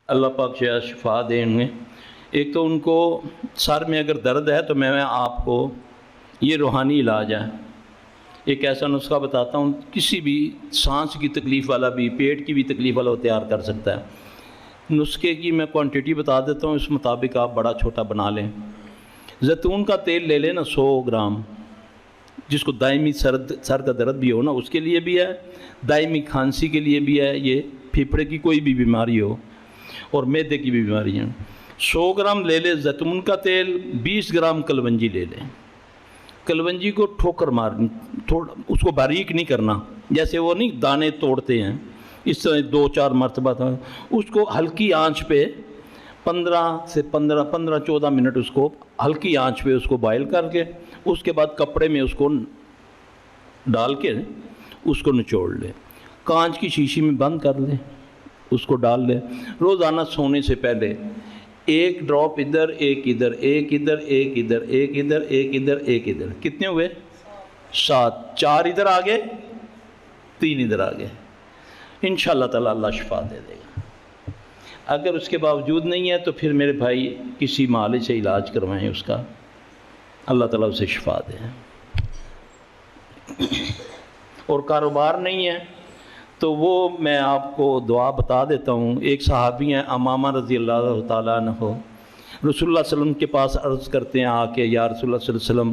اللہ پاک شفا دیں انہیں۔ ایک تو ان کو سر میں اگر درد ہے تو میں آپ کو یہ روحانی علاج ہے، ایک ایسا نسخہ بتاتا ہوں، کسی بھی سانس کی تکلیف والا بھی، پیٹ کی بھی تکلیف والا وہ تیار کر سکتا ہے۔ نسخے کی میں کوانٹٹی بتا دیتا ہوں، اس مطابق آپ بڑا چھوٹا بنا لیں۔ زیتون کا تیل لے لیں نا 100 گرام، جس کو دائمی سر کا درد بھی ہو نا اس کے لیے بھی ہے، دائمی کھانسی کے لیے بھی ہے، یہ پھیپھڑے کی کوئی بھی بیماری ہو اور معدے کی بھی بیماری ہیں۔ 100 گرام لے لیں زیتون کا تیل، 20 گرام کلونجی لے لیں۔ کلونجی کو ٹھوکر مارنی، اس کو باریک نہیں کرنا، جیسے وہ نہیں دانے توڑتے ہیں اس طرح 2-4 مرتبہ تھا، اس کو ہلکی آنچ پہ 15 منٹ اس کو ہلکی آنچ پہ اس کو بائل کر کے، اس کے بعد کپڑے میں اس کو ڈال کے اس کو نچوڑ لیں، کانچ کی شیشی میں بند کر لیں، اس کو ڈال لیں۔ روزانہ سونے سے پہلے 1 ڈراپ ادھر، 1 ادھر، 1 ادھر، 1 ادھر، 1 ادھر، 1 ادھر، 1 ادھر، کتنے ہوئے؟ 7، 4 ادھر آگے، 3 ادھر آگے۔ انشاءاللہ تعالی اللہ شفا دے دے گا۔ اگر اس کے باوجود نہیں ہے تو پھر میرے بھائی کسی معالج سے علاج کروائیں اس کا، اللہ تعالیٰ اسے شفا دے۔ اور کاروبار نہیں ہے تو وہ میں آپ کو دعا بتا دیتا ہوں۔ ایک صحابی ہیں امامہ رضی اللہ تعالیٰ عنہ، رسول اللہ صلی اللہ علیہ وسلم کے پاس عرض کرتے ہیں آ کے، یا رسول اللہ صلی اللہ علیہ وسلم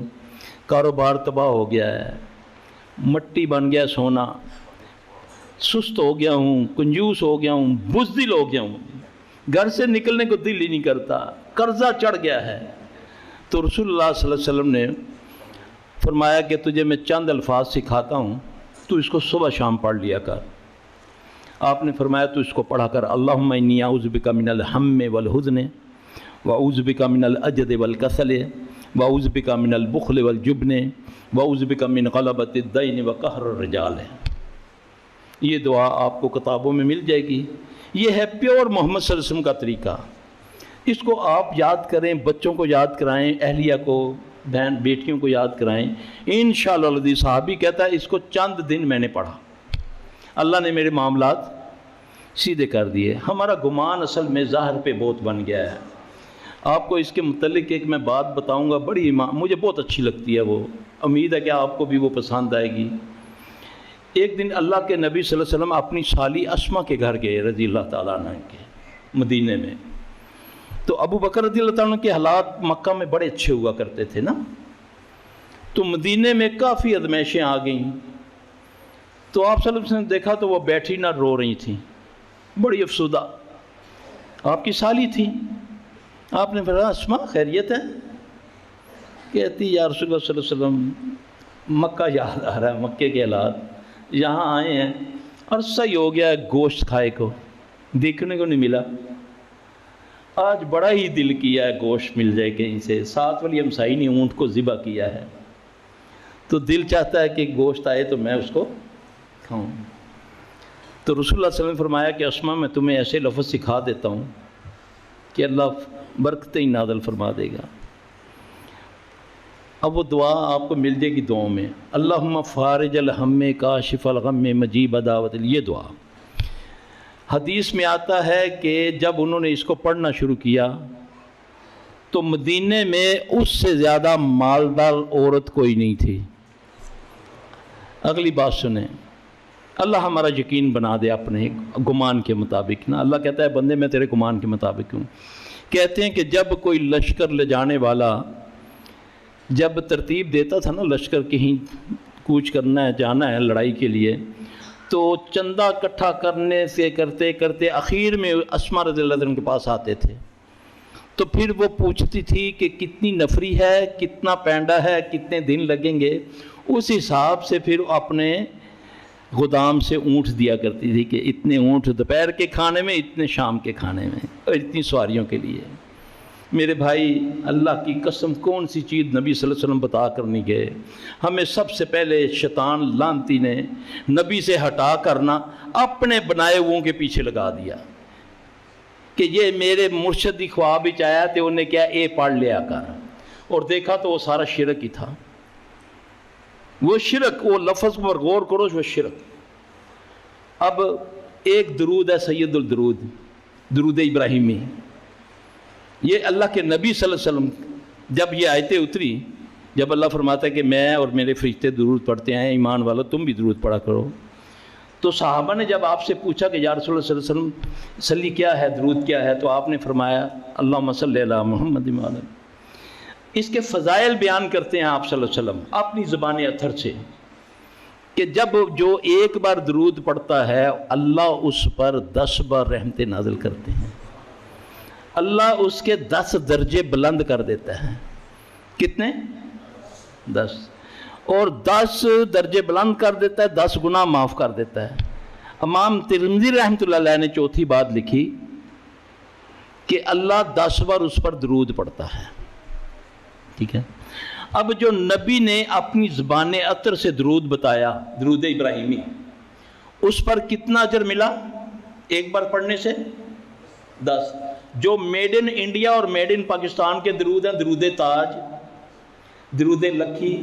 کاروبار تباہ ہو گیا ہے، مٹی بن گیا سونا، سست ہو گیا ہوں، کنجوس ہو گیا ہوں، بزدل ہو گیا ہوں، گھر سے نکلنے کو دل ہی نہیں کرتا، قرضہ چڑھ گیا ہے۔ تو رسول اللہ صلی اللہ علیہ وسلم نے فرمایا کہ تجھے میں چند الفاظ سکھاتا ہوں، تو اس کو صبح شام پڑھ لیا کر۔ آپ نے فرمایا تو اس کو پڑھا کر، اللہم انی اعوذ بک من الہم والحزن واعوذ بک من العجز والکسل واعوذ بک من البخل والجبن واعوذ بک من غلبۃ الدین وقہر الرجال ہے۔ یہ دعا آپ کو کتابوں میں مل جائے گی۔ یہ ہے پیور محمد صلی اللہ علیہ وسلم کا طریقہ۔ اس کو آپ یاد کریں، بچوں کو یاد کرائیں، اہلیہ کو، بہن بیٹیوں کو یاد کرائیں، انشاءاللہ الذی۔ صحابی کہتا ہے اس کو چند دن میں نے پڑھا، اللہ نے میرے معاملات سیدھے کر دیے۔ ہمارا گمان اصل میں ظاہر پہ بہت بن گیا ہے۔ آپ کو اس کے متعلق ایک میں بات بتاؤں گا، بڑی مجھے بہت اچھی لگتی ہے، وہ امید ہے کہ آپ کو بھی وہ پسند آئے گی۔ ایک دن اللہ کے نبی صلی اللہ علیہ وسلم اپنی سالی اسما کے گھر گئے رضی اللہ تعالیٰ عنہ کے، مدینے میں۔ تو ابو بکر رضی اللہ تعالیٰ عنہ کے حالات مکہ میں بڑے اچھے ہوا کرتے تھے نا، تو مدینے میں کافی ازمائشیں آ گئیں۔ تو آپ صلی اللہ علیہ وسلم نے دیکھا تو وہ بیٹھی نہ رو رہی تھیں، بڑی افسردہ، آپ کی سالی تھی۔ آپ نے فرمایا اسما خیریت ہے؟ کہتی یا رسول اللہ صلی اللہ علیہ وسلم مکہ یاد آ رہا ہے، مکے کے حالات، یہاں آئے ہیں عرصہ ہی ہو گیا ہے گوشت کھائے کو، دیکھنے کو نہیں ملا، آج بڑا ہی دل کیا ہے گوشت مل جائے کہیں سے، ساتھ والی ہمسائی نے اونٹ کو ذبح کیا ہے، تو دل چاہتا ہے کہ گوشت آئے تو میں اس کو کھاؤں۔ تو رسول اللہ صلی اللہ علیہ وسلم نے فرمایا کہ اسما میں تمہیں ایسے لفظ سکھا دیتا ہوں کہ اللہ برکتیں ہی نازل فرما دے گا۔ اب وہ دعا آپ کو مل جائے گی دعاؤں میں، اللہم فارج الہم کاشف الغم مجیب دعوت، یہ دعا۔ حدیث میں آتا ہے کہ جب انہوں نے اس کو پڑھنا شروع کیا تو مدینے میں اس سے زیادہ مالدار عورت کوئی نہیں تھی۔ اگلی بات سنیں، اللہ ہمارا یقین بنا دے اپنے گمان کے مطابق نا۔ اللہ کہتا ہے بندے میں تیرے گمان کے مطابق ہوں۔ کہتے ہیں کہ جب کوئی لشکر لے جانے والا جب ترتیب دیتا تھا نا، لشکر کہیں کوچ کرنا ہے، جانا ہے لڑائی کے لیے، تو چندہ اکٹھا کرنے سے کرتے کرتے اخیر میں اسما رضی اللہ عنہ کے پاس آتے تھے، تو پھر وہ پوچھتی تھی کہ کتنی نفری ہے، کتنا پینڈا ہے، کتنے دن لگیں گے، اس حساب سے پھر اپنے غدام سے اونٹ دیا کرتی تھی کہ اتنے اونٹ دوپہر کے کھانے میں، اتنے شام کے کھانے میں، اور اتنی سواریوں کے لیے۔ میرے بھائی اللہ کی قسم کون سی چیز نبی صلی اللہ علیہ وسلم بتا کر نہیں گئے؟ ہمیں سب سے پہلے شیطان لعنتی نے نبی سے ہٹا کرنا اپنے بنائے ہوئوں کے پیچھے لگا دیا کہ یہ میرے مرشد کی خواب ہی چاہیا تھے، انہیں کیا اے پڑھ لیا کر، اور دیکھا تو وہ سارا شرک ہی تھا۔ وہ شرک، وہ لفظ پر غور کرو، وہ شرک۔ اب ایک درود ہے سید الدرود، درود ابراہیمی. یہ اللہ کے نبی صلی اللہ علیہ وسلم جب یہ آیتیں اتری، جب اللہ فرماتا ہے کہ میں اور میرے فرشتے درود پڑھتے ہیں، ایمان والو تم بھی درود پڑھا کرو، تو صحابہ نے جب آپ سے پوچھا کہ یا رسول اللہ صلی اللہ علیہ وسلم صلی کیا ہے، درود کیا ہے، تو آپ نے فرمایا اللہم صلی علی محمد وعلی آلہ. اس کے فضائل بیان کرتے ہیں آپ صلی اللہ علیہ وسلم اپنی زبان اطہر سے کہ جب جو ایک بار درود پڑھتا ہے اللہ اس پر 10 بار رحمتیں نازل کرتے ہیں. اللہ اس کے 10 درجے بلند کر دیتا ہے. کتنے؟ 10. اور 10 درجے بلند کر دیتا ہے، 10 گناہ معاف کر دیتا ہے. امام ترمذی رحمۃ اللہ علیہ نے چوتھی بات لکھی کہ اللہ 10 بار اس پر درود پڑھتا ہے. ٹھیک ہے. اب جو نبی نے اپنی زبان اطہر سے درود بتایا، درود ابراہیمی، اس پر کتنا اجر ملا ایک بار پڑھنے سے؟ 10. جو میڈ ان انڈیا اور میڈ ان پاکستان کے درود ہیں، درود تاج، درود لکھی،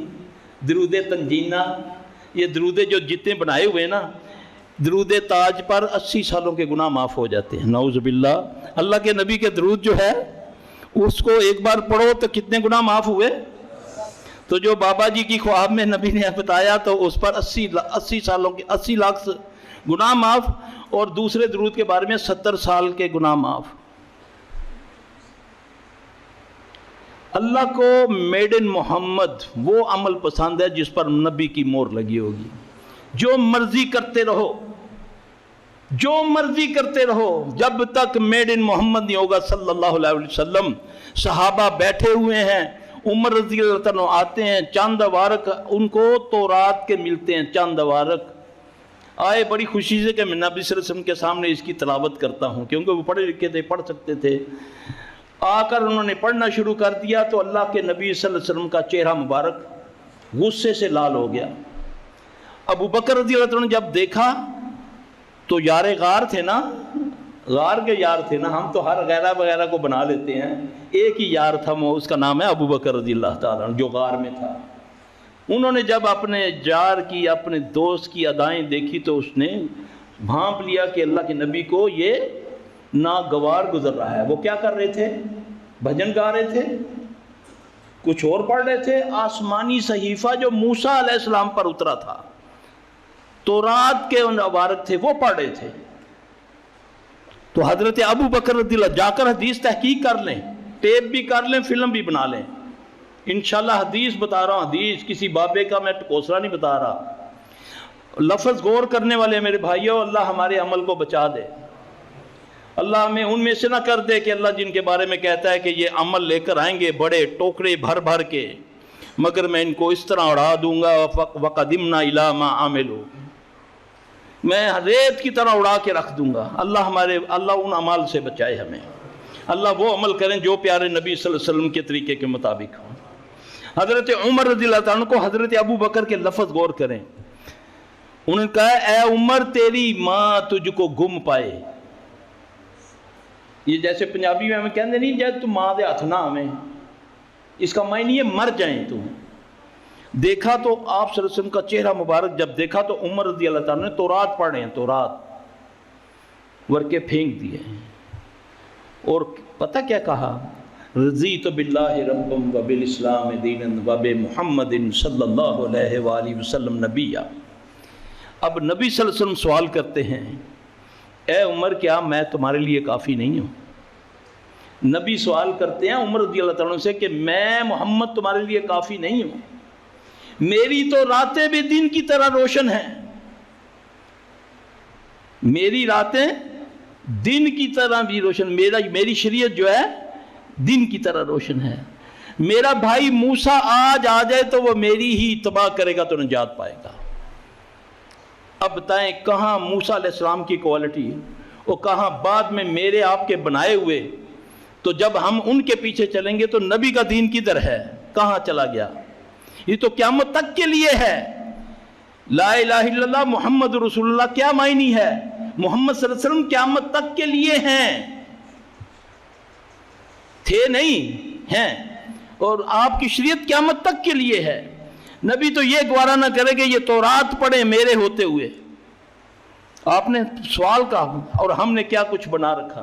درود تنجینہ، یہ درود جو جتنے بنائے ہوئے نا، درود تاج پر 80 سالوں کے گناہ معاف ہو جاتے ہیں. نعوذ باللہ. اللہ کے نبی کے درود جو ہے اس کو ایک بار پڑھو تو کتنے گناہ معاف ہوئے؟ تو جو بابا جی کی خواب میں نبی نے بتایا تو اس پر 80 سالوں کے 80 لاکھ گناہ معاف، اور دوسرے درود کے بارے میں 70 سال کے گناہ معاف. اللہ کو میڈ ان محمد وہ عمل پسند ہے جس پر نبی کی مور لگی ہوگی. جو مرضی کرتے رہو، جو مرضی کرتے رہو، جب تک میڈ ان محمد نہیں ہوگا صلی اللہ علیہ وسلم. صحابہ بیٹھے ہوئے ہیں، عمر رضی اللہ عنہ آتے ہیں، چاند وارق ان کو تورات کے ملتے ہیں. چاند وارق آئے بڑی خوشی سے کہ میں نبی صلی اللہ علیہ وسلم کے سامنے اس کی تلاوت کرتا ہوں، کیونکہ وہ پڑھے لکھے تھے، پڑھ سکتے تھے. آ کر انہوں نے پڑھنا شروع کر دیا تو اللہ کے نبی صلی اللہ علیہ وسلم کا چہرہ مبارک غصے سے لال ہو گیا. ابو بکر رضی اللہ عنہ جب دیکھا تو یار غار تھے نا، غار کے یار تھے نا، ہم تو ہر غیرہ وغیرہ کو بنا لیتے ہیں، ایک ہی یار تھا، وہ اس کا نام ہے ابو بکر رضی اللہ تعالیٰ عنہ، جو غار میں تھا. انہوں نے جب اپنے یار کی، اپنے دوست کی ادائیں دیکھی تو اس نے بھانپ لیا کہ اللہ کے نبی کو یہ ناگوار گزر رہا ہے. وہ کیا کر رہے تھے؟ بھجن گا رہے تھے، کچھ اور پڑھ رہے تھے. آسمانی صحیفہ جو موسیٰ علیہ السلام پر اترا تھا، تورات کے ان عبارت تھے، وہ پڑھ رہے تھے. تو حضرت ابو بکر رضی اللہ جا کر حدیث تحقیق کر لیں، ٹیپ بھی کر لیں، فلم بھی بنا لیں. انشاءاللہ حدیث بتا رہا ہوں، حدیث کسی بابے کا میں ٹکوسرا نہیں بتا رہا. لفظ غور کرنے والے میرے بھائیوں، اللہ ہمارے عمل کو بچا دے. اللہ ہمیں ان میں سے نہ کر دے کہ اللہ جن کے بارے میں کہتا ہے کہ یہ عمل لے کر آئیں گے بڑے ٹوکرے بھر بھر کے، مگر میں ان کو اس طرح اڑا دوں گا وَقَدِمْنَا إِلَىٰ مَا عَمِلُوا، میں ریت کی طرح اڑا کے رکھ دوں گا. اللہ ان عمال سے بچائے ہمیں. اللہ وہ عمل کریں جو پیارے نبی صلی اللہ علیہ وسلم کے طریقے کے مطابق ہوں. حضرت عمر رضی اللہ عنہ کو حضرت ابو بکر کے لفظ غور کریں. انہوں نے کہا اے عمر تیری ماں تجھ کو گم پائے. یہ جیسے پنجابی میں ہمیں کہتے نہیں جائے تو ماں دے ہاتھ نہ ہمیں، اس کا معنی یہ مر جائیں تم. دیکھا تو آپ صلی اللہ علیہ وسلم کا چہرہ مبارک جب دیکھا تو عمر رضی اللہ تعالیٰ نے تورات پڑھ رہے ہیں، تورات ورکے پھینک دیے. اور پتہ کیا کہا؟ رضیت باللہ ربا وبالاسلام دینا وبمحمد صلی اللہ علیہ وآلہ وسلم نبیہ. اب نبی صلی اللہ علیہ وسلم سوال کرتے ہیں اے عمر کیا میں تمہارے لیے کافی نہیں ہوں؟ نبی سوال کرتے ہیں عمر رضی اللہ تعالیٰ سے کہ میں محمد تمہارے لیے کافی نہیں ہوں؟ میری تو راتیں بھی دن کی طرح روشن ہیں، میری راتیں دن کی طرح بھی روشن، میری شریعت جو ہے دن کی طرح روشن ہے. میرا بھائی موسیٰ آج آ جائے تو وہ میری ہی اتباع کرے گا تو نجات پائے گا. اب بتائیں کہاں موسیٰ علیہ السلام کی کوالٹی اور کہاں بعد میں میرے آپ کے بنائے ہوئے. تو جب ہم ان کے پیچھے چلیں گے تو نبی کا دین کدھر ہے؟ کہاں چلا گیا؟ یہ تو قیامت تک کے لیے ہے. لا الہ الا اللہ محمد رسول اللہ کیا معنی ہے؟ محمد صلی اللہ علیہ وسلم قیامت تک کے لیے ہیں، تھے نہیں ہیں. اور آپ کی شریعت قیامت تک کے لیے ہے. نبی تو یہ گوارا نہ کرے کہ یہ تورات پڑھیں میرے ہوتے ہوئے. آپ نے سوال کہا اور ہم نے کیا کچھ بنا رکھا.